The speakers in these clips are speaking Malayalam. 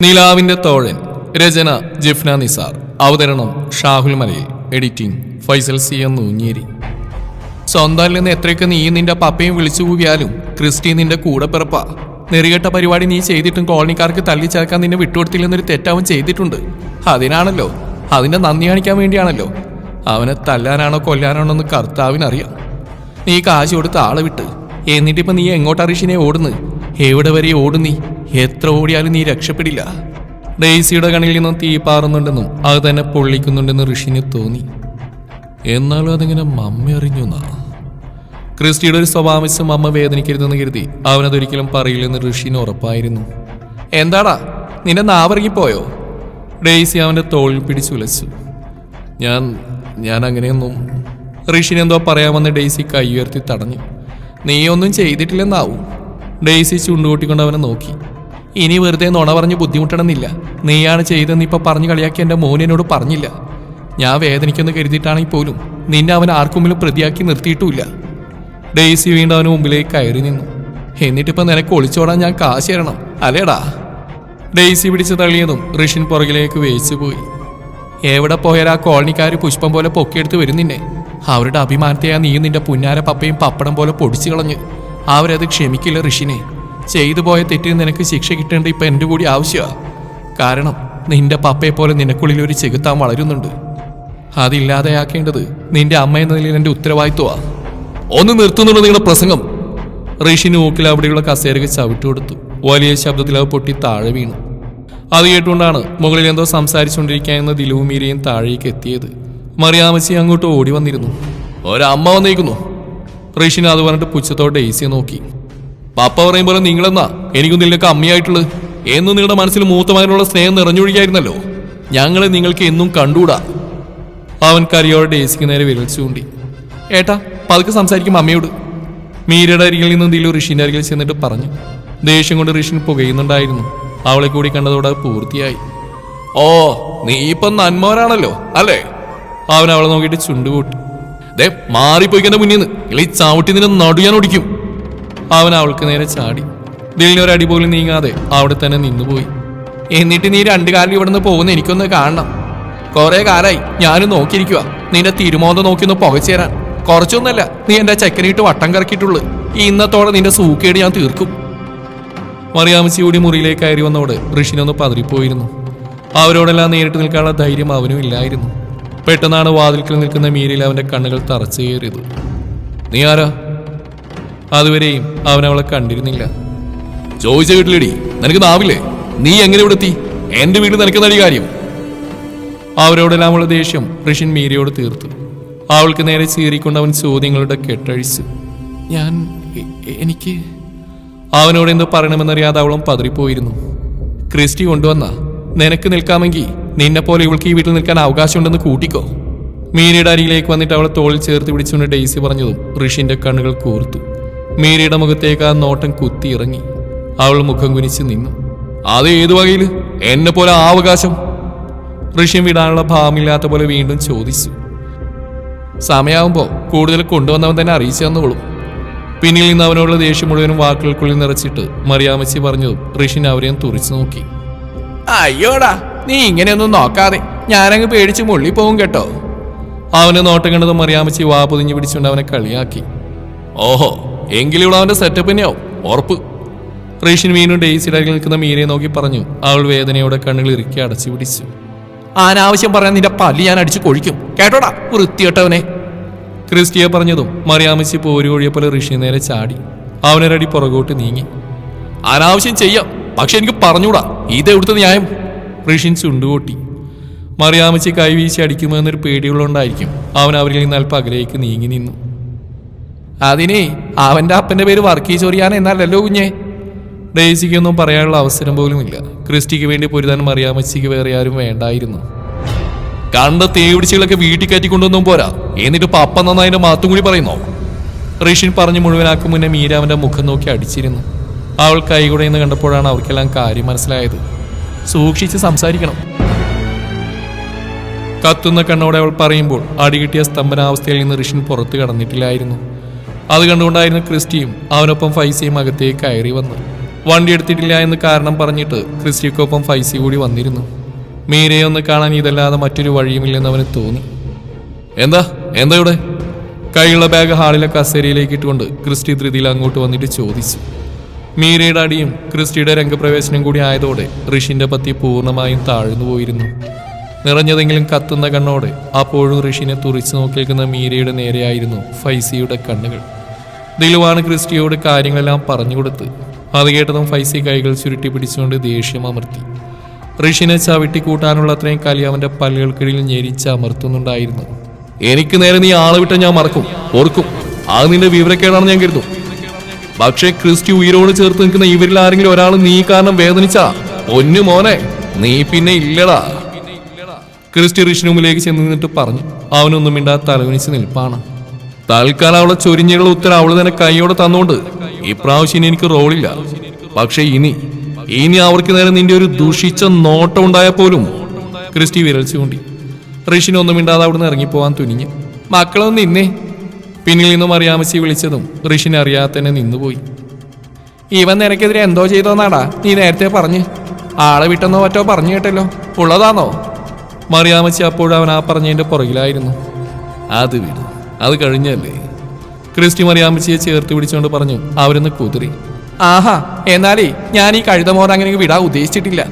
നിലാവിന്റെ തോഴൻ. രചന ജിഫ്ന നിസാർ. അവതരണം ഷാഹുൽ മലയിൽ. എഡിറ്റിംഗ് ഫൈസൽ സി എന്ന് ഊഞ്ഞേരി. സ്വന്തം നിന്ന് എത്രയൊക്കെ നീ നിന്റെ പപ്പയും വിളിച്ചു കൂവിയാലും ക്രിസ്റ്റി നിന്റെ കൂടെ പിറപ്പാ. നെറികെട്ട പരിപാടി നീ ചെയ്തിട്ടും കോളനിക്കാർക്ക് തള്ളിച്ചേർക്കാൻ നിന്നെ വിട്ടുകൊടുത്തില്ലെന്നൊരു തെറ്റവൻ ചെയ്തിട്ടുണ്ട്. അതിനാണല്ലോ, അതിന്റെ നന്ദി കാണിക്കാൻ വേണ്ടിയാണല്ലോ. അവനെ തല്ലാനാണോ കൊല്ലാനാണോ എന്ന് കർത്താവിനറിയാം. നീ കാശ് കൊടുത്ത് ആളെ വിട്ട്, എന്നിട്ടിപ്പോ നീ എങ്ങോട്ടാ ഋഷിനെ ഓടുന്നു? എവിടെ വരെ ഓടുന്നീ? എത്ര ഓടിയാലും നീ രക്ഷപ്പെടില്ല. ഡെയ്സിയുടെ കണ്ണിൽ നിന്നും തീ പാറുന്നുണ്ടെന്നും അത് തന്നെ പൊള്ളിക്കുന്നുണ്ടെന്ന് ഋഷിന് തോന്നി. എന്നാലും അതിങ്ങനെ മമ്മ അറിഞ്ഞു എന്നാ. ക്രിസ്റ്റിയുടെ ഒരു സ്വഭാവം അമ്മ വേദനിക്കരുതെന്ന് കരുതി അവനതൊരിക്കലും പറയില്ലെന്ന് ഋഷിന് ഉറപ്പായിരുന്നു. എന്താടാ നിന്റെ നാവിറങ്ങിപ്പോയോ? ഡെയ്സി അവന്റെ തോളിൽ പിടിച്ചുലച്ചു. ഞാൻ അങ്ങനെയൊന്നും. ഋഷിനെന്തോ പറയാമെന്ന് ഡെയ്സി കൈ ഉയർത്തി തടഞ്ഞു. നീ ഒന്നും ചെയ്തിട്ടില്ലെന്നാവും. ഡെയ്സി ചുണ്ടുകൂട്ടിക്കൊണ്ട് അവനെ നോക്കി. ഇനി വെറുതെ നുണ പറഞ്ഞ് ബുദ്ധിമുട്ടണമെന്നില്ല. നീയാണ് ചെയ്തെന്ന് ഇപ്പൊ പറഞ്ഞു കളിയാക്കി എൻ്റെ മോനോട് പറഞ്ഞില്ല. ഞാൻ വേദനിക്കെന്ന് കരുതിയിട്ടാണെങ്കിൽ പോലും നിന്നെ അവൻ ആർക്കുമ്പിലും പ്രതിയാക്കി നിർത്തിയിട്ടുമില്ല. ഡെയ്സി വീണ്ടും അവന് മുമ്പിലേക്ക് കയറി നിന്നു. എന്നിട്ടിപ്പോൾ നിനക്ക് ഒളിച്ചോടാൻ ഞാൻ കാശ് തരണം അല്ലേടാ? ഡെയ്സി പിടിച്ച് തള്ളിയതും ഋഷിൻ പുറകിലേക്ക് വേച്ചു പോയി. എവിടെ പോയാൽ ആ കോളനിക്കാർ പുഷ്പം പോലെ പൊക്കിയെടുത്ത് വരുന്നിന്നെ. അവരുടെ അഭിമാനത്തെയാ നീയും നിന്റെ പുന്നാര പപ്പയും പപ്പടം പോലെ പൊടിച്ചു കളഞ്ഞ്. അവരത് ക്ഷമിക്കില്ല ഋഷിനെ. ചെയ്തു പോയ തെറ്റിന് നിനക്ക് ശിക്ഷ കിട്ടേണ്ട ഇപ്പൊ എൻ്റെ കൂടി ആവശ്യമാണ്. കാരണം നിന്റെ പപ്പയെ പോലെ നിനക്കുള്ളിൽ ഒരു ചെകുത്താൻ വളരുന്നുണ്ട്. അതില്ലാതെയാക്കേണ്ടത് നിന്റെ അമ്മ എന്ന നിലയിൽ എൻ്റെ ഉത്തരവാദിത്വമാണ്. ഒന്ന് നിർത്തുന്നുള്ളൂ നിങ്ങളുടെ പ്രസംഗം. ഋഷിന് ഊക്കിൽ അവിടെയുള്ള കസേരക്ക് ചവിട്ടു കൊടുത്തു. വലിയ ശബ്ദത്തിൽ അത് പൊട്ടി താഴെ വീണു. അത് കേട്ടുകൊണ്ടാണ് മുകളിൽ എന്തോ സംസാരിച്ചുകൊണ്ടിരിക്കാമെന്ന് ദിലുവും മീരയും താഴേക്ക് എത്തിയത്. മറിയാമ്മച്ചി അങ്ങോട്ട് ഓടി വന്നിരുന്നു. ഒരമ്മ വന്നിരിക്കുന്നു. ഋഷിന് അത് പറഞ്ഞിട്ട് പുച്ഛത്തോടെ ഡെയ്സിയെ നോക്കി. പപ്പ പറയും പോലെ നിങ്ങളെന്നാ എനിക്കും നിങ്ങളൊക്കെ അമ്മയായിട്ടുള്ളത്. എന്നും നിങ്ങളുടെ മനസ്സിൽ മൂത്തമാനുള്ള സ്നേഹം നിറഞ്ഞൊഴുകിയായിരുന്നല്ലോ. ഞങ്ങളെ നിങ്ങൾക്ക് എന്നും കണ്ടുകൂടാ. അവൻ കരിയോടെ ഡെയ്സിക്ക് നേരെ വിരൽ ചൂണ്ടി. ഏട്ടാ പതുക്കെ സംസാരിക്കും അമ്മയോട്. മീരയുടെ അരികിൽ നിന്ന് ദിലു ഋഷിന്റെ അരികിൽ ചെന്നിട്ട് പറഞ്ഞു. ദേഷ്യം കൊണ്ട് ഋഷിൻ പുകയുന്നുണ്ടായിരുന്നു. അവളെ കൂടി കണ്ടതോടെ അത് പൂർത്തിയായി. ഓ നീ ഇപ്പം നന്മവരാണല്ലോ അല്ലേ? അവൻ അവളെ നോക്കിയിട്ട് ചുണ്ടുകൂട്ടി. ദേ മാറിപ്പോയിക്കെന്റെ മുന്നിൽ നിന്ന് ഇളി ചവിട്ടി നിന്നെ നടുയാൻ ഓടിക്കും. അവൻ അവൾക്ക് നേരെ ചാടി. ദിലിനൊരടി പോലും നീങ്ങാതെ അവിടെ തന്നെ നിന്നുപോയി. എന്നിട്ട് നീ രണ്ടു കാലിൽ ഇവിടുന്ന് പോകുന്ന എനിക്കൊന്ന് കാണണം. കുറെ കാലായി ഞാനും നോക്കിയിരിക്കുക നിന്റെ തിരുമോന്ത നോക്കിയൊന്ന് പുകച്ചേരാൻ. കുറച്ചൊന്നല്ല നീ എന്റെ ചക്കരയിട്ട് വട്ടം കറക്കിയിട്ടുള്ളു. ഇന്നത്തോടെ നിന്റെ സൂക്കേട് ഞാൻ തീർക്കും. മറിയാമ്മച്ചി കൂടി മുറിയിലേക്ക് കയറി വന്നോട് ഋഷിനൊന്ന് പതറിപ്പോയിരുന്നു. അവരോടെല്ലാം നേരിട്ട് നിൽക്കാനുള്ള ധൈര്യം അവനും ഇല്ലായിരുന്നു. പെട്ടെന്നാണ് വാതിൽക്കൽ നിൽക്കുന്ന മീരയിൽ അവന്റെ കണ്ണുകൾ തറച്ചു കയറിയത്. നീ ആരാ? അതുവരെയും അവൻ അവളെ കണ്ടിരുന്നില്ല. ചോദിച്ച വീട്ടിലെടി നിനക്ക് നാവില്ലേ? നീ എങ്ങനെ ഇവിടെ എത്തി? എന്റെ വീട്ടിൽ നിനക്ക് നടി കാര്യം. അവരോടെല്ലാം അവളുടെ ദേഷ്യം ഋഷിൻ മീരയോട് തീർത്തു. അവൾക്ക് നേരെ ചീറിക്കൊണ്ട് അവൻ ചോദ്യങ്ങളുടെ കെട്ടഴിച്ചു. എനിക്ക് അവനോട് എന്ത് പറയണമെന്നറിയാതെ അവളും പതറിപ്പോയിരുന്നു. ക്രിസ്റ്റി കൊണ്ടുവന്ന നിനക്ക് നിൽക്കാമെങ്കിൽ നിന്നെ പോലെ ഇവൾക്ക് ഈ വീട്ടിൽ നിൽക്കാൻ അവകാശമുണ്ടെന്ന് കൂട്ടിക്കോ. മീരയുടെ അരികിലേക്ക് വന്നിട്ട് അവളെ തോളിൽ ചേർത്ത് പിടിച്ചുകൊണ്ട് ഡെയ്സി പറഞ്ഞതും ഋഷിന്റെ കണ്ണുകൾ കൂർത്തു. മീരയുടെ മുഖത്തേക്ക് ആ നോട്ടം കുത്തി ഇറങ്ങി. അവൾ മുഖം കുനിച്ച് നിന്നു. അത് ഏതു വകയിൽ എന്നെ പോലെ ആ അവകാശം? ഋഷിൻ വിടാനുള്ള ഭാവമില്ലാത്ത പോലെ വീണ്ടും ചോദിച്ചു. സമയാവുമ്പോ കൂടുതൽ കൊണ്ടുവന്നവൻ തന്നെ അറിയിച്ചു തന്നോളും. പിന്നിൽ നിന്ന് അവനോടുള്ള ദേഷ്യം മുഴുവനും വാക്കുകൾക്കുള്ളിൽ നിറച്ചിട്ട് മറിയാമ്മച്ചി പറഞ്ഞതും ഋഷിൻ അവരെയും തുറിച്ചു നോക്കി. അയ്യോടാ നീ ഇങ്ങനെയൊന്നും നോക്കാതെ ഞാനങ്ങ് പേടിച്ച് മുള്ളിപ്പോവും കേട്ടോ. അവന് നോട്ടം കണ്ടതും മറിയാമ്മച്ചി വാ പൊതിഞ്ഞു പിടിച്ചുകൊണ്ട് അവനെ കളിയാക്കി. ഓഹോ എങ്കിലും ഇവിടെ അവന്റെ സെറ്റപ്പ് തന്നെയാവും ഉറപ്പ്. ഋഷിൻ വീണ്ടും ഡെയ്സിയുടെ അരികിൽ നിൽക്കുന്ന മീരയെ നോക്കി പറഞ്ഞു. അവൾ വേദനയോടെ കണ്ണുകൾ ഇറുക്കി അടച്ചു പിടിച്ചു. അനാവശ്യം പറയാൻ നിന്റെ പല്ലി ഞാൻ അടിച്ചു കൊഴിക്കും കേട്ടോടാ വൃത്തികെട്ടവനെ. ക്രിസ്റ്റിയെ പറഞ്ഞതും മറിയാമ്മച്ചി പോരുകൊഴിയെ പോലെ ഋഷി നേരെ ചാടി. അവനൊരടി പുറകോട്ട് നീങ്ങി. അനാവശ്യം ചെയ്യാം, പക്ഷെ എനിക്ക് പറഞ്ഞൂടാ ഇതെവിടുത്തെ ന്യായം? ഋഷിൻ ചുണ്ടുകൂട്ടി. മറിയാമ്മച്ചി കൈവീശി അടിക്കുമോ എന്നൊരു പേടിയുള്ളതുകൊണ്ടായിരിക്കും അവൻ അവരിൽ നിന്ന് അല്പം അകലേക്ക് നീങ്ങി നിന്നു. അതിനെ അവന്റെ അപ്പന്റെ പേര് വർക്കീസ് ചൊറിയാൻ എന്നല്ലല്ലോ കുഞ്ഞെ. ഡെയ്സിക്കൊന്നും പറയാനുള്ള അവസരം പോലുമില്ല. ക്രിസ്റ്റിക്ക് വേണ്ടി പൊരുതാൻ മറിയാമ്മച്ചിക്ക് വേറെ ആരും വേണ്ടായിരുന്നു. കണ്ട തേവിടിച്ചുകളൊക്കെ വീട്ടിൽ കയറ്റിക്കൊണ്ടൊന്നും പോരാ, എന്നിട്ട് പപ്പ നന്നായതിന്റെ മാത്തും കൂടി പറയുന്നോ? ഋഷിൻ പറഞ്ഞു മുഴുവനാക്കും മുന്നേ മീര അവന്റെ മുഖം നോക്കി അടിച്ചിരുന്നു. അവൾ കൈകുടയെന്ന് കണ്ടപ്പോഴാണ് അവർക്കെല്ലാം കാര്യം മനസ്സിലായത്. സൂക്ഷിച്ച് സംസാരിക്കണം. കത്തുന്ന കണ്ണോടെ അവൾ പറയുമ്പോൾ അടികിട്ടിയ സ്തംഭനാവസ്ഥയിൽ നിന്ന് ഋഷിൻ പുറത്തു കടന്നിട്ടില്ലായിരുന്നു. അത് കണ്ടുകൊണ്ടായിരുന്നു ക്രിസ്റ്റിയും അവനൊപ്പം ഫൈസയും അകത്തേക്ക് കയറി വന്നു. വണ്ടി എടുത്തിട്ടില്ല എന്ന് കാരണം പറഞ്ഞിട്ട് ക്രിസ്റ്റിക്കൊപ്പം ഫൈസി കൂടി വന്നിരുന്നു. മീരയെ ഒന്ന് കാണാൻ ഇതല്ലാതെ മറ്റൊരു വഴിയുമില്ലെന്ന് അവന് തോന്നി. എന്താ ഇവിടെ? കൈയുള്ള ബാഗ് ഹാളിലെ കസേരയിലേക്ക് ഇട്ടുകൊണ്ട് ക്രിസ്റ്റി ധൃതിയിൽ അങ്ങോട്ട് വന്നിട്ട് ചോദിച്ചു. മീരയുടെ അടിയും ക്രിസ്റ്റിയുടെ രംഗപ്രവേശനം കൂടി ആയതോടെ ഋഷിന്റെ പത്തി പൂർണ്ണമായും താഴ്ന്നു പോയിരുന്നു. നിറഞ്ഞതെങ്കിലും കത്തുന്ന കണ്ണോടെ അപ്പോഴും ഋഷിനെ തുറിച്ചു നോക്കിയിരിക്കുന്ന മീരയുടെ നേരെയായിരുന്നു ഫൈസിയുടെ കണ്ണുകൾ. ദിലുവാണ് ക്രിസ്റ്റിയോട് കാര്യങ്ങളെല്ലാം പറഞ്ഞുകൊടുത്ത്. അത് കേട്ടതും ഫൈസി കൈകൾ ചുരുട്ടി പിടിച്ചുകൊണ്ട് ദേഷ്യം അമർത്തി. ഋഷിനെ ചവിട്ടിക്കൂട്ടാനുള്ള അത്രയും കലി അവന്റെ പല്ലുകൾക്കിടയിൽ ഞെരിച്ച് അമർത്തുന്നുണ്ടായിരുന്നു. എനിക്ക് നേരെ നീ ആളെ വിട്ട ഞാൻ മറക്കും, ഓർക്കും. അത് നിന്റെ വിവരക്കേടാണെന്ന് ഞാൻ കരുതും. പക്ഷേ ക്രിസ്റ്റി ഉയരോട് ചേർത്ത് നിൽക്കുന്ന ഇവരിൽ ആരെങ്കിലും ഒരാൾ നീ കാരണം വേദനിച്ചാ ഒന്നു മോനെ നീ പിന്നെ ഇല്ലടാ. ക്രിസ്റ്റി ഋഷിന് മുമ്പിലേക്ക് ചെന്ന് നിന്നിട്ട് പറഞ്ഞു. അവനൊന്നും മിണ്ടാതെ തലകുനിച്ച് നിൽപ്പാണ്. തൽക്കാലം അവളെ ചൊരിഞ്ഞുള്ള ഉത്തരം അവള് തന്നെ കൈയോടെ തന്നോണ്ട് ഇപ്രാവശ്യം എനിക്ക് റോളില്ല. പക്ഷെ ഇനി അവർക്ക് നേരെ നിന്റെ ഒരു ദുഷിച്ച നോട്ടം ഉണ്ടായാൽ പോലും. ക്രിസ്റ്റി വിരൽ ചൂണ്ടി. ഋഷിനൊന്നും മിണ്ടാതെ അവിടുന്ന് ഇറങ്ങിപ്പോവാൻ തുനിഞ്ഞു. മക്കളൊന്നും നിന്നേ. പിന്നിൽ നിന്നും അറിയാമച്ചി വിളിച്ചതും ഋഷിനെ അറിയാതെ തന്നെ നിന്നുപോയി. ഇവൻ നിനക്കെതിരെ എന്തോ ചെയ്തോന്നാടാ നീ നേരത്തെ പറഞ്ഞ്? ആളെ വിട്ടെന്നോ മറ്റോ പറഞ്ഞു കേട്ടല്ലോ, ഉള്ളതാണോ? മറിയാമച്ചി അപ്പോഴും അവൻ ആ പറഞ്ഞതിന്റെ പുറകിലായിരുന്നു. അത് വിടും, അത് കഴിഞ്ഞല്ലേ. ക്രിസ്റ്റി മറിയാമച്ചിയെ ചേർത്ത് പിടിച്ചുകൊണ്ട് പറഞ്ഞു. അവരൊന്ന് കുതിറി. ആഹാ, എന്നാലേ ഞാൻ ഈ കഴുത മോൻ അങ്ങനെ വിടാൻ ഉദ്ദേശിച്ചിട്ടില്ല.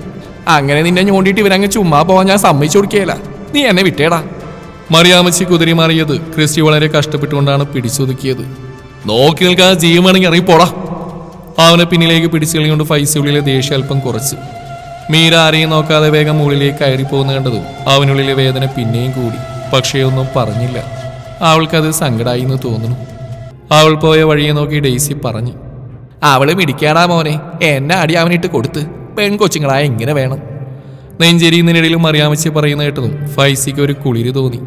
അങ്ങനെ നിന്നെ ഞോണ്ടിയിട്ട് ഇവരങ്ങ് ചുമ്മാ പോവാൻ ഞാൻ സമ്മതിച്ചു കൊടുക്കുകയില്ല. നീ എന്നെ വിട്ടേടാ. മറിയാമച്ചി കുതിരി മാറിയത് ക്രിസ്റ്റി വളരെ കഷ്ടപ്പെട്ടുകൊണ്ടാണ് പിടിച്ചൊതുക്കിയത്. നോക്കി നിൽക്കാൻ ജീവമാണെങ്കിൽ ഇറങ്ങിപ്പോടാ. അവനെ പിന്നിലേക്ക് പിടിച്ചുകളിക്കൊണ്ട് ഫൈസിയുള്ളിലെ ദേഷ്യം അല്പം കുറച്ച്. മീര ആരെയും നോക്കാതെ വേഗം മുകളിലേക്ക് കയറിപ്പോകുന്ന കണ്ടതും അവനുള്ളിലെ വേദന പിന്നെയും കൂടി. പക്ഷേ ഒന്നും പറഞ്ഞില്ല. അവൾക്കത് സങ്കടമായി എന്ന് തോന്നുന്നു. അവൾ പോയ വഴിയെ നോക്കി ഡെയ്സി പറഞ്ഞു. അവള് മിടിക്കാടാ മോനെ, എന്നെ അടി അവനിട്ട് കൊടുത്ത്. പെൺകൊച്ചുങ്ങളായ ഇങ്ങനെ വേണം. നെഞ്ചെരിയുന്നതിനിടയിലും മറിയാമച്ചി പറയുന്ന കേട്ടതും ഫൈസിക്ക് ഒരു കുളിര് തോന്നി.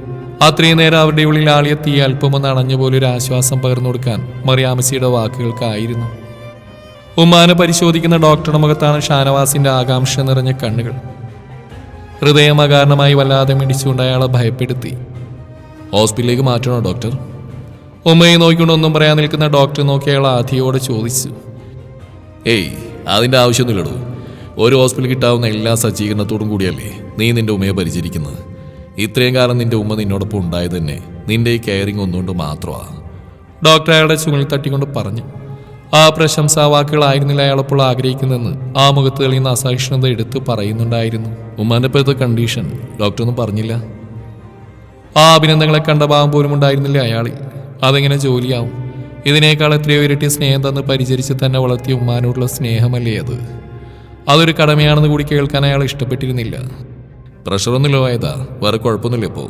അത്രയും നേരം അവരുടെ ഉള്ളിൽ ആളിയ തീ അല്പമൊന്ന് അണഞ്ഞ പോലെ ഒരു ആശ്വാസം പകർന്നു കൊടുക്കാൻ മറിയാമച്ചിയുടെ വാക്കുകൾക്കായിരുന്നു. ഉമ്മാനെ പരിശോധിക്കുന്ന ഡോക്ടറുടെ മുഖത്താണ് ഷാനവാസിന്റെ ആകാംക്ഷ നിറഞ്ഞ കണ്ണുകൾ. ഹൃദയം അകാരണമായി വല്ലാതെ മിടിച്ചുകൊണ്ട് അയാളെ ഭയപ്പെടുത്തി. ഹോസ്പിറ്റലിലേക്ക് മാറ്റണോ ഡോക്ടർ? ഉമ്മയെ നോക്കിക്കൊണ്ട് ഒന്നും പറയാൻ നിൽക്കുന്ന ഡോക്ടർ നോക്കി അയാൾ ആധിയോടെ ചോദിച്ചു. ഏയ്, അതിന്റെ ആവശ്യമൊന്നുമില്ലടൂ. ഒരു ഹോസ്പിറ്റലിൽ കിട്ടാവുന്ന എല്ലാ സജ്ജീകരണത്തോടും കൂടിയല്ലേ നീ നിന്റെ ഉമ്മയെ പരിചരിക്കുന്നത്. ഇത്രയും കാലം നിന്റെ ഉമ്മ നിന്നോടൊപ്പം ഉണ്ടായത് തന്നെ നിന്റെ ഈ കെയറിങ് ഒന്നുകൊണ്ട് മാത്രമാണ്. ഡോക്ടർ അയാളുടെ ചുമലിൽ തട്ടിക്കൊണ്ട് പറഞ്ഞു. ആ പ്രശംസാവാക്കുകളായിരുന്നില്ല അയാളപ്പോൾ ആഗ്രഹിക്കുന്നതെന്ന് ആ മുഖത്ത് തെളിയുന്ന അസഹിഷ്ണുത എടുത്ത് പറയുന്നുണ്ടായിരുന്നു. ഉമ്മാന്റെ ഇപ്പോഴത്തെ കണ്ടീഷൻ ഡോക്ടറൊന്നും പറഞ്ഞില്ല. ആ അഭിനന്ദനങ്ങളെ കണ്ട ഭാവം പോലും ഉണ്ടായിരുന്നില്ല അയാളിൽ. അതെങ്ങനെ ജോലിയാവും? ഇതിനേക്കാൾ എത്രയോ ഇരട്ടി സ്നേഹം തന്ന് പരിചരിച്ച് തന്നെ വളർത്തിയ ഉമ്മാനോടുള്ള സ്നേഹമല്ലേ അത്? അതൊരു കടമയാണെന്ന് കൂടി കേൾക്കാൻ അയാൾ ഇഷ്ടപ്പെട്ടിരുന്നില്ല. പ്രഷറൊന്നും ലോ ആയതാ, വേറെ കുഴപ്പമൊന്നുമില്ല ഇപ്പോൾ.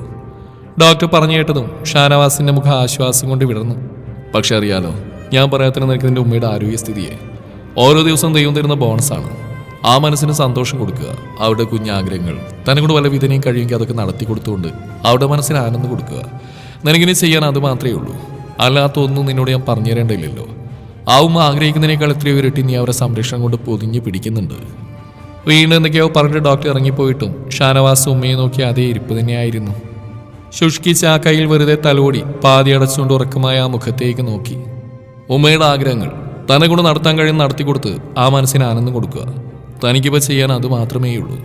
ഡോക്ടർ പറഞ്ഞു കേട്ടതും ഷാനവാസിന്റെ മുഖം ആശ്വാസം കൊണ്ട് വിടർന്നു. പക്ഷെ അറിയാലോ, ഞാൻ പറയാത്ത നിനക്ക് നിന്റെ ഉമ്മയുടെ ആരോഗ്യസ്ഥിതിയെ ഓരോ ദിവസവും ദൈവം തരുന്ന ബോണസാണ്. ആ മനസ്സിന് സന്തോഷം കൊടുക്കുക. അവരുടെ കുഞ്ഞാഗ്രഹങ്ങൾ തന്നെ കൊണ്ട് വല്ല വിധനയും കഴിയുമെങ്കിൽ അതൊക്കെ നടത്തി കൊടുത്തുകൊണ്ട് അവരുടെ മനസ്സിന് ആനന്ദം കൊടുക്കുക. നിനക്കിനി ചെയ്യാൻ അത് മാത്രമേ ഉള്ളൂ. അല്ലാത്ത ഒന്നും നിന്നോട് ഞാൻ പറഞ്ഞു തരേണ്ടില്ലല്ലോ. ആ ഉമ്മ ആഗ്രഹിക്കുന്നതിനേക്കാൾ എത്രയോ ഇരട്ടി നീ അവരെ സംരക്ഷണം കൊണ്ട് പൊതിഞ്ഞ് പിടിക്കുന്നുണ്ട്. വീണ്ടും എന്തൊക്കെയോ പറഞ്ഞിട്ട് ഡോക്ടർ ഇറങ്ങിപ്പോയിട്ടും ഷാനവാസ് ഉമ്മയെ നോക്കി അതേ ഇരിപ്പ് തന്നെയായിരുന്നു. ശുഷ്കിച്ച് ആ കയ്യിൽ വെറുതെ തലോടി പാതി അടച്ചുകൊണ്ട് ഉറക്കമായ ആ മുഖത്തേക്ക് നോക്കി. ഉമ്മയുടെ ആഗ്രഹങ്ങൾ തന്നെ കൊണ്ട് നടത്താൻ കഴിയുന്ന നടത്തിക്കൊടുത്ത് ആ മനസ്സിന് ആനന്ദം കൊടുക്കുക. തനിക്കിപ്പോൾ ചെയ്യാൻ അത് മാത്രമേ ഉള്ളൂ.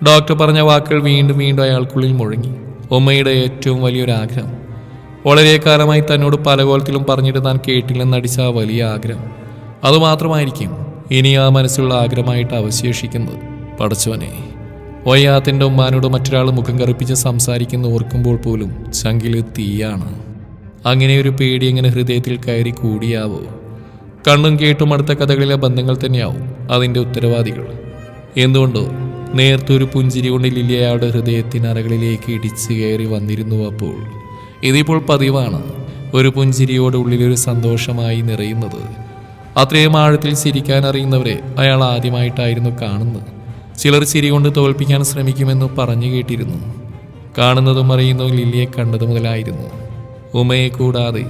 ഡോക്ടർ പറഞ്ഞ വാക്കുകൾ വീണ്ടും വീണ്ടും അയാൾക്കുള്ളിൽ മുഴങ്ങി. ഉമ്മയുടെ ഏറ്റവും വലിയൊരാഗ്രഹം, വളരെ കാലമായി തന്നോട് പല കോലത്തിലും പറഞ്ഞിട്ട് താൻ കേട്ടില്ലെന്നടിച്ച ആ വലിയ ആഗ്രഹം, അതുമാത്രമായിരിക്കും ഇനി ആ മനസ്സിലുള്ള ആഗ്രഹമായിട്ട് അവശേഷിക്കുന്നത്. പടച്ചോനെ, വയ്യാത്തിൻ്റെ ഉമ്മാനോട് മറ്റൊരാൾ മുഖം കറുപ്പിച്ച് സംസാരിക്കുന്ന ഓർക്കുമ്പോൾ പോലും ചങ്കില് തീയാണ്. അങ്ങനെ ഒരു പേടി എങ്ങനെ ഹൃദയത്തിൽ കയറി കൂടിയാവോ? കണ്ണും കേട്ടും അടുത്ത കഥകളിലെ ബന്ധങ്ങൾ തന്നെയാവും അതിൻ്റെ ഉത്തരവാദികൾ. എന്തുകൊണ്ടോ നേർത്തൊരു പുഞ്ചിരി കൊണ്ട് ലില്ലി അയാളുടെ ഹൃദയത്തിനറകളിലേക്ക് ഇടിച്ചു കയറി വന്നിരുന്നു. അപ്പോൾ ഇതിപ്പോൾ പതിവാണ്, ഒരു പുഞ്ചിരിയോടെ ഉള്ളിലൊരു സന്തോഷമായി നിറയുന്നത്. അത്രയും ആഴത്തിൽ ചിരിക്കാൻ അറിയുന്നവരെ അയാൾ ആദ്യമായിട്ടായിരുന്നു കാണുന്നത്. ചിലർ ചിരി കൊണ്ട് തോൽപ്പിക്കാൻ ശ്രമിക്കുമെന്ന് പറഞ്ഞു കേട്ടിരുന്നു. കാണുന്നതും അറിയുന്നതും ലില്ലിയെ കണ്ടതു മുതലായിരുന്നു. ഉമ്മയെ കൂടാതെ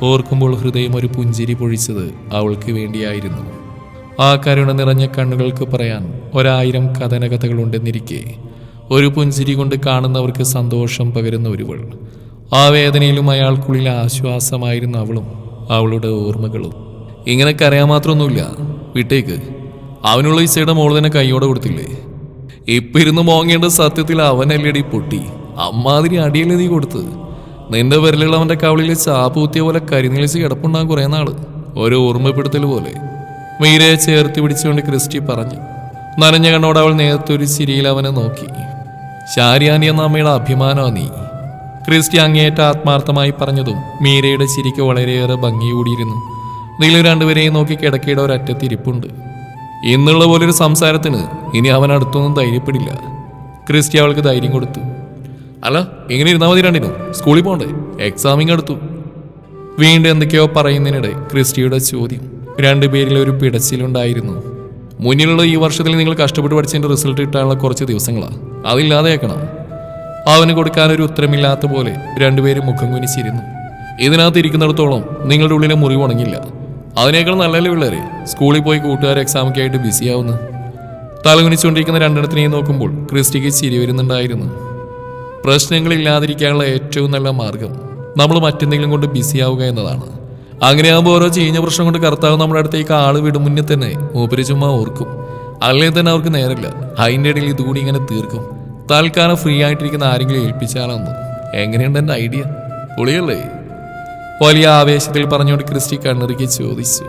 ഓർക്കുമ്പോൾ ഹൃദയം ഒരു പുഞ്ചിരി പൊഴിച്ചത് അവൾക്ക് വേണ്ടിയായിരുന്നു. ആ കരുണ നിറഞ്ഞ കണ്ണുകൾക്ക് പറയാൻ 1000 കഥനകഥകളുണ്ടെന്നിരിക്കെ ഒരു പുഞ്ചിരി കൊണ്ട് കാണുന്നവർക്ക് സന്തോഷം പകരുന്ന ഒരുവൾ. ആ വേദനയിലും അയാൾക്കുള്ളിൽ ആശ്വാസമായിരുന്നു അവളും അവളുടെ ഓർമ്മകളും. ഇങ്ങനെ കരയാൻ മാത്രമൊന്നുമില്ല, വിട്ടേക്ക്. അവനുള്ള ഇസയുടെ മോള് തന്നെ കൈയോടെ കൊടുത്തില്ലേ? ഇപ്പൊ ഇരുന്ന് മോങ്ങേണ്ട സത്യത്തിൽ അവനല്ലടി പൊട്ടി. അമ്മാതിരി അടിയല്ലേ നീ കൊടുത്ത്. നിന്റെ വിരലുള്ള അവന്റെ കവളിൽ ചാപ്പ് കുത്തിയ പോലെ കരിനിലിച്ച് കിടപ്പുണ്ടാകും കുറെ നാള്. ഒരു ഓർമ്മപ്പെടുത്തൽ പോലെ. മീരയെ ചേർത്ത് പിടിച്ചുകൊണ്ട് ക്രിസ്റ്റി പറഞ്ഞു. നനഞ്ഞ കണ്ണോട് അവൾ നേരത്തെ ഒരു ചിരിയിൽ അവനെ നോക്കി. ശാരിയാനി എന്ന അമ്മയുടെ അഭിമാനമാ നീ. ക്രിസ്റ്റി അങ്ങേയറ്റ ആത്മാർത്ഥമായി പറഞ്ഞതും മീരയുടെ ചിരിക്ക് വളരെയേറെ ഭംഗി കൂടിയിരുന്നു. നീല രണ്ടുപേരെയും നോക്കി കിടക്കയുടെ ഒരറ്റത്തിരിപ്പുണ്ട്. ഇന്നുള്ള പോലൊരു സംസാരത്തിന് ഇനി അവൻ അടുത്തൊന്നും ധൈര്യപ്പെടില്ല. ക്രിസ്റ്റി അവൾക്ക് ധൈര്യം കൊടുത്തു. അല്ല, ഇങ്ങനെ ഇരുന്നാൽ മതി രണ്ടിനും. സ്കൂളിൽ പോകണ്ടേ? എക്സാമിങ് അടുത്തു. വീണ്ടും എന്തൊക്കെയോ പറയുന്നതിനിടെ ക്രിസ്റ്റിയുടെ ചോദ്യം. രണ്ടുപേരിൽ ഒരു പിടച്ചിലുണ്ടായിരുന്നു. മുന്നിലുള്ള ഈ വർഷത്തിൽ നിങ്ങൾ കഷ്ടപ്പെട്ട് പഠിച്ചതിന്റെ റിസൾട്ട് കിട്ടാനുള്ള കുറച്ച് ദിവസങ്ങളാണ്. അതില്ലാതെയാക്കണം. അവന് കൊടുക്കാനൊരു ഉത്തരമില്ലാത്ത പോലെ രണ്ടുപേരും മുഖം കുനിച്ചിരുന്നു. ഇതിനകത്ത് ഇരിക്കുന്നിടത്തോളം നിങ്ങളുടെ ഉള്ളിലെ മുറിവ് ഉണങ്ങില്ല. അതിനേക്കാൾ നല്ലല്ലേ പിള്ളേരെ സ്കൂളിൽ പോയി കൂട്ടുകാർ എക്സാമൊക്കെയായിട്ട് ബിസിയാവുന്നു. തലകുനിച്ചുകൊണ്ടിരിക്കുന്ന രണ്ടെണ്ണത്തിനെയും നോക്കുമ്പോൾ ക്രിസ്റ്റിക്ക് ചിരി വരുന്നുണ്ടായിരുന്നു. പ്രശ്നങ്ങളില്ലാതിരിക്കാനുള്ള ഏറ്റവും നല്ല മാർഗം നമ്മൾ മറ്റെന്തെങ്കിലും കൊണ്ട് ബിസിയാവുക എന്നതാണ്. അങ്ങനെയാകുമ്പോൾ ഓരോ ചീഞ്ഞ പ്രശ്നം കൊണ്ട് കർത്താവ് നമ്മുടെ അടുത്തേക്ക് ആള് വിടും മുന്നേ തന്നെ മൂപ്പര് ചുമ്മാ ഓർക്കും. അല്ലെങ്കിൽ തന്നെ അവർക്ക് നേരല്ല. അതിൻ്റെ ഇടയിൽ ഇതുകൂടി ഇങ്ങനെ തീർക്കും. തൽക്കാലം ഫ്രീ ആയിട്ടിരിക്കുന്ന ആരെങ്കിലും ഏൽപ്പിച്ചാലെന്ന്. എങ്ങനെയുണ്ട് എൻ്റെ ഐഡിയ? പൊളിയല്ലേ? വലിയ ആവേശത്തിൽ പറഞ്ഞുകൊണ്ട് ക്രിസ്റ്റി കണ്ണിറുക്കി ചോദിച്ചു.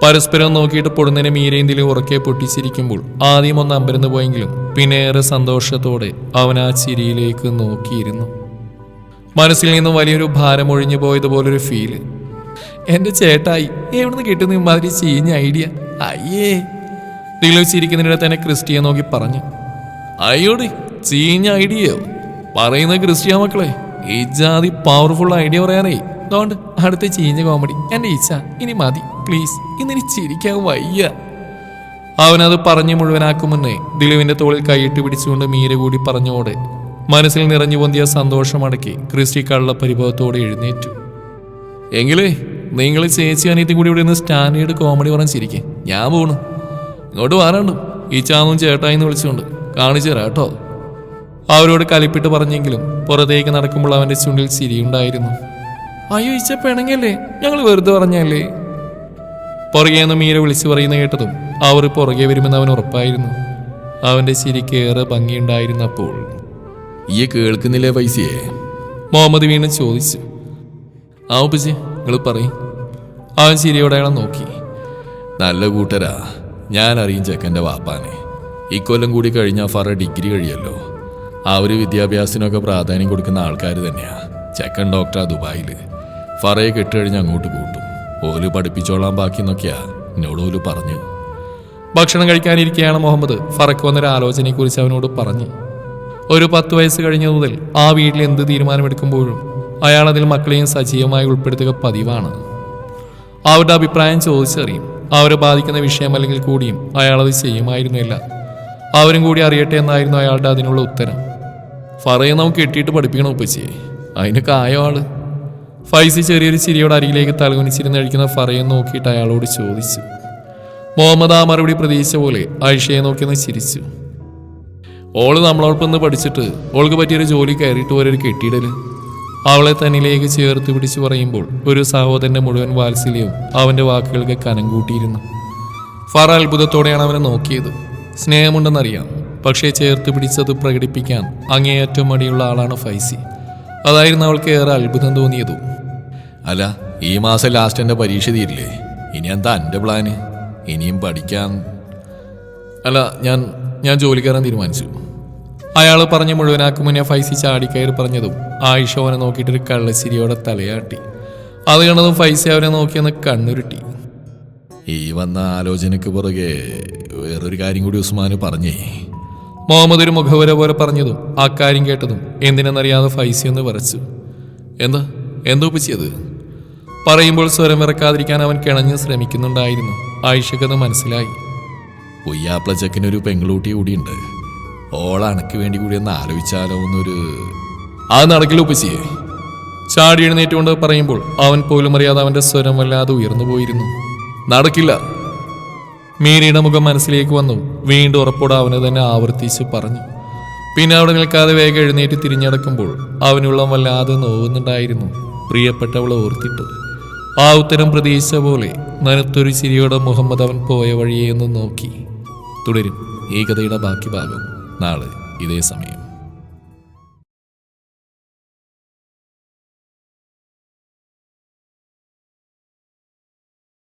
പരസ്പരം നോക്കിയിട്ട് പൊടുന്നതിനെ മീരേന്തിലും ഉറക്കെ പൊട്ടിച്ചിരിക്കുമ്പോൾ ആദ്യം ഒന്ന് അമ്പരന്ന് പോയെങ്കിലും പിന്നെ ഏറെ സന്തോഷത്തോടെ അവൻ ആ ചിരിയിലേക്ക് നോക്കിയിരുന്നു. മനസ്സിൽ നിന്നും വലിയൊരു ഭാരം ഒഴിഞ്ഞു പോയതുപോലൊരു ഫീല്. എന്റെ ചേട്ടായി എവിടുന്ന് കിട്ടുന്ന ഇമാതിരി ചീഞ്ഞ ഐഡിയ? അയ്യേ. തിലോച്ചിരിക്കുന്നതിനിടെ തന്നെ ക്രിസ്റ്റിയെ നോക്കി പറഞ്ഞു. അയ്യോടി, ചീഞ്ഞ ഐഡിയയോ? പറയുന്ന ക്രിസ്റ്റിയ മക്കളെ, ഈ ജാതി പവർഫുൾ ഐഡിയ പറയാനേ. അതുകൊണ്ട് അടുത്ത ചീഞ്ഞ കോമഡി എന്റെ ഇച്ഛ. ഇനി മതി പ്ലീസ്, ഇന്നിനി ചിരിക്കാൻ വയ്യ. അവനത് പറഞ്ഞു മുഴുവനാക്കും മുന്നേ ദിലുവിന്റെ തോളിൽ കൈയിട്ട് പിടിച്ചുകൊണ്ട് മീര കൂടി പറഞ്ഞോടെ മനസ്സിൽ നിറഞ്ഞു പൊന്തിയ സന്തോഷമടക്കി ക്രിസ്റ്റി കള്ള പരിഭവത്തോടെ എഴുന്നേറ്റു. എങ്കിലേ നിങ്ങൾ ചേച്ചി അനിയത്തി കൂടി ഇവിടെ നിന്ന് സ്റ്റാൻഡേർഡ് കോമഡി പറഞ്ഞ് ചിരിക്കും. ഞാൻ പോണു. ഇങ്ങോട്ട് വരാണ്ടും ഈ ചാന്നും ചേട്ടായിന്ന് വിളിച്ചുകൊണ്ട് കാണിച്ചു തരാം കേട്ടോ. അവരോട് കലിപ്പിട്ട് പറഞ്ഞെങ്കിലും പുറത്തേക്ക് നടക്കുമ്പോൾ അവന്റെ ചുണ്ടിൽ ചിരിയുണ്ടായിരുന്നു. അയ്യോ ഇച്ച പെണങ്ങല്ലേ, ഞങ്ങൾ വെറുതെ പറഞ്ഞല്ലേ. പുറകെ നിന്ന് മീര വിളിച്ചു പറയുന്ന കേട്ടതും അവർ പുറകെ വരുമെന്ന് അവൻ ഉറപ്പായിരുന്നു. അവന്റെ ചിരിക്ക് ഏറെ ഭംഗിയുണ്ടായിരുന്നപ്പോൾ. ഈ കേൾക്കുന്നില്ലേ പൈസയെ? മുഹമ്മദ് വീണ്ടും ചോദിച്ചു. ആ ഉപ്പച്ചി നിങ്ങൾ പറയും. അവൻ ചിരിയോടെ അയാളെ നോക്കി. നല്ല കൂട്ടരാ, ഞാൻ അറിയും ചെക്കൻ്റെ വാപ്പാനെ. ഇക്കൊല്ലം കൂടി കഴിഞ്ഞാൽ ഫറ ഡിഗ്രി കഴിയല്ലോ. അവർ വിദ്യാഭ്യാസത്തിനൊക്കെ പ്രാധാന്യം കൊടുക്കുന്ന ആൾക്കാർ തന്നെയാ. ചെക്കൻ ഡോക്ടറാ ദുബായിൽ. ഫറയെ കെട്ടുകഴിഞ്ഞ് അങ്ങോട്ട് കൂട്ടും. ഓല് പഠിപ്പിച്ചോളാൻ ബാക്കിന്നൊക്കെയാ എന്നോട് ഓല് പറഞ്ഞു. ഭക്ഷണം കഴിക്കാനിരിക്കുകയാണ് മുഹമ്മദ് ഫറക്ക് വന്നൊരു ആലോചനയെക്കുറിച്ച് അവനോട് പറഞ്ഞു. ഒരു 10 വയസ്സ് കഴിഞ്ഞ മുതൽ ആ വീട്ടിൽ എന്ത് തീരുമാനമെടുക്കുമ്പോഴും അയാൾ അതിൽ മക്കളെയും സജീവമായി ഉൾപ്പെടുത്തുക പതിവാണ്. അവരുടെ അഭിപ്രായം ചോദിച്ചറിയും. അവരെ ബാധിക്കുന്ന വിഷയമല്ലെങ്കിൽ കൂടിയും അയാളത് ചെയ്യുമായിരുന്നില്ല. അവരും കൂടി അറിയട്ടെ എന്നായിരുന്നു അയാളുടെ അതിനുള്ള ഉത്തരം. ഫറയെ നമുക്ക് കെട്ടിയിട്ട് പഠിപ്പിക്കണം ഉപ്പച്ചിയെ. അതിനൊക്കെ ആയോ ആള്? ഫൈസി ചെറിയൊരു ചിരിയോട് അരികിലേക്ക് തലകുനിച്ചിരുന്ന് കഴിക്കുന്ന ഫറയെ നോക്കിയിട്ട് അയാളോട് ചോദിച്ചു. മുഹമ്മദ് ആ മറുപടി പ്രതീക്ഷിച്ച പോലെ ആയിഷയെ നോക്കിയെന്ന് ചിരിച്ചു. ഓള് നമ്മളോടൊപ്പം പഠിച്ചിട്ട് ഓൾക്ക് പറ്റിയൊരു ജോലി കയറിയിട്ട് പോരൊരു കെട്ടിയിടല്. അവളെ തന്നിലേക്ക് ചേർത്ത് പിടിച്ചു പറയുമ്പോൾ ഒരു സഹോദരന്റെ മുഴുവൻ വാത്സല്യവും അവന്റെ വാക്കുകൾക്ക് കനം കൂട്ടിയിരുന്നു. ഫറ അത്ഭുതത്തോടെയാണ് അവനെ നോക്കിയത്. സ്നേഹമുണ്ടെന്നറിയാം, പക്ഷേ ചേർത്ത് പിടിച്ചത് പ്രകടിപ്പിക്കാൻ അങ്ങേയറ്റം മടിയുള്ള ആളാണ് ഫൈസി. അതായിരുന്നു അവൾക്ക് ഏറെ അത്ഭുതം തോന്നിയതും. അല്ല, ഈ മാസം ലാസ്റ്റ് എൻ്റെ പരീക്ഷ തീരില്ലേ? ഇനി എന്താ എൻ്റെ പ്ലാന്? ഇനിയും പഠിക്കാൻ? അല്ല, ഞാൻ ജോലി കയറാൻ തീരുമാനിച്ചു. അയാൾ പറഞ്ഞ് മുഴുവനാക്കും മുന്നേ ഫൈസി ചാടിക്കയറി പറഞ്ഞതും ആയിഷ അവനെ നോക്കിയിട്ടൊരു കള്ളച്ചിരിയോടെ തലയാട്ടി. അത് കണ്ടതും ഫൈസി അവനെ നോക്കിയെന്ന് കണ്ണുരുട്ടി. ഈ വന്ന ആലോചനയ്ക്ക് പുറകെ വേറൊരു കാര്യം കൂടി ഉസ്മാന് പറഞ്ഞേ. മുഹമ്മദ് ഒരു മുഖവര പോലെ പറഞ്ഞതും ആ കാര്യം കേട്ടതും എന്തിനെന്നറിയാതെ ഫൈസി ഒന്ന് വിറച്ചു. എന്താ ഉപ്പിച്ചത്? പറയുമ്പോൾ സ്വരം വിറക്കാതിരിക്കാൻ അവൻ കിണഞ്ഞ് ശ്രമിക്കുന്നുണ്ടായിരുന്നു. ആയിഷക്കത് മനസ്സിലായി. ഉയ്യാപ്ല ചെക്കനൊരു പെങ്ങളൂട്ടി കൂടിയുണ്ട്. ഓളണക്ക് വേണ്ടി കൂടി ഒന്ന് ആലോചിച്ചാലോ എന്നൊരു... അത് നടക്കില്ല ഉപ്പച്ചിയെ. ചാടി എഴുന്നേറ്റുകൊണ്ട് പറയുമ്പോൾ അവൻ പോലും അറിയാതെ അവന്റെ സ്വരം വല്ലാതെ ഉയർന്നു പോയിരുന്നു. നടക്കില്ല. മീരയുടെ മുഖം മനസ്സിലേക്ക് വന്നു. വീണ്ടും ഉറപ്പോടെ അവന് തന്നെ ആവർത്തിച്ച് പറഞ്ഞു. പിന്നെ അവിടെ നിൽക്കാതെ വേഗം എഴുന്നേറ്റ് തിരിഞ്ഞടക്കുമ്പോൾ അവനുള്ള വല്ലാതെ നോവുന്നുണ്ടായിരുന്നു. പ്രിയപ്പെട്ടവളെ ഓർത്തിട്ട് ആ ഉത്തരം പ്രതീക്ഷിച്ച പോലെ നനുത്തൊരു ചിരിയോടെ മുഹമ്മദ് അവൻ പോയ വഴിയെ ഒന്ന് നോക്കി. തുടരും ഈ കഥയുടെ ബാക്കി ഭാഗം നാളെ ഇതേ സമയം.